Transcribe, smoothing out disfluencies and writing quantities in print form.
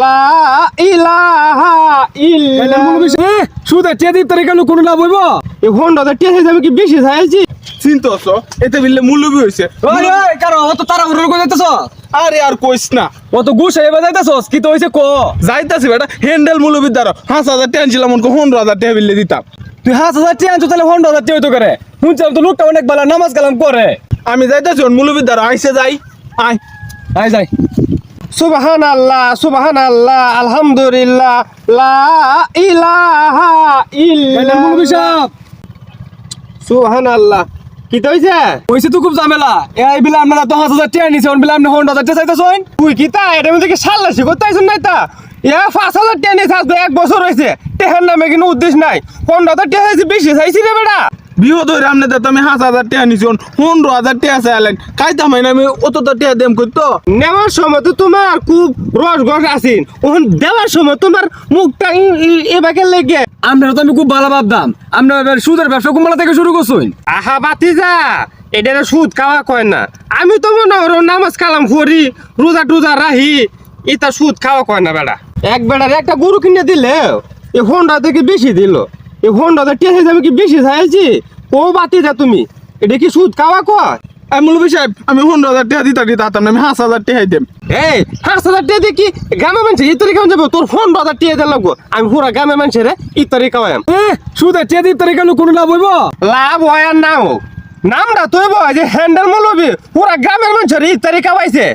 লা ইলাহা ইল্লাল্লাহ। সুদে টেদি তরিকা কোন লাভ হইব? এই হন্ডাতে টেসে যাবে কি বেশি চাইছি? চিন্তাছ এতে বিললে মূল্যবি হইছে। ওই ওই কারো অত তারা হুরুর কই যাইতাছ? আরে আর কইস না, অত গুছে এবা যাইতাছস কি তো হইছে ক? যাইতাছি বেটা হ্যান্ডেল মূল্যবির দ্বারা 5,000 টাকা ছিলাম মনকে 15,000 টাকা বিললে দিতাম। তুই 5,000 টাকা আনছো তাহলে 15,000 টাকা হইতো করে। শুনছিলাম তো লোকটা অনেক ভালো নামাজ কালাম করে। আমি যাইতাছি মূল্যবির দ্বারা আইসে যাই আয়। আই যাই। সুবহানাল্লাহ সুবহানাল্লাহ আলহামদুলিল্লাহ লা ইলাহা ইল্লাল্লাহ। মুলবি সাহেব সুবহানাল্লাহ কি হইছে? কইছে তো খুব ঝামেলা। এই বিলা আমরা তো 5,000 টাকা নিছে অন বিলা আপনি 15,000 টাকা চাইতাছন। তুই কি তা এটা মধ্যে কি সাল্লাসি করতেছ নাই তা? 5,000 টেনিস আসবে 1 বছর হয়েছে, টেহার নামে কোনো উদ্দেশ্য নাই। 15,000 টেহাইছি বেশি চাইছি রে বেটা। বিহদ হইরে আমনে তো আমি 5,000 টাকা নিছি 15,000 টাকা চাইলেন খাইতাম না আমি অতটা টাকা দেম করতো। নেওয়ার সময় তো তোমার খুব রস গস আসিন, ওখান দেওয়ার সময় তোমার মুখটা এবাকে লেগে। আমরা তো আমি খুব ভালো ভাবতাম আমরা এবার সুদের ব্যবসা কুম্বালা থেকে শুরু করছুন। আহা বাতিজা, এটা সুদ খাওয়া কয় না। আমি তো মনে হয় নামাজ কালাম করি, রোজা টুজা রাহি, এটা সুদ খাওয়া কয় না বেড়া। এক বেড়ার একটা গরু কিনে দিলে এই হোন্ডা থেকে বেশি দিল। এই হোন্ডাতে টেসে যাবে কি বেশি চাইছি? ও বাতিজা তুমি, এটা কি সুদ খাওয়া কয়? এই মূল্যবি সাহেব আমি 15,000 টাকা দিতাম না, আমি 5,000 টাকা দিতাম। এই 5,000 টাকা দিয়ে কি গ্রামের মানুষ ইতরি কেমন যাবো? তোর 15,000 টাকা দিয়ে লাগবো। আমি পুরা গ্রামের মানুষের ইতরি খাওয়াম। সুদে টেদি তরিকা কোন লাভ হইব? লাভ হয় আর না হোক, নামটা তুই বল যে হ্যান্ডেল মৌলবি পুরা গ্রামের মানুষের ইতরি খাওয়াইছে।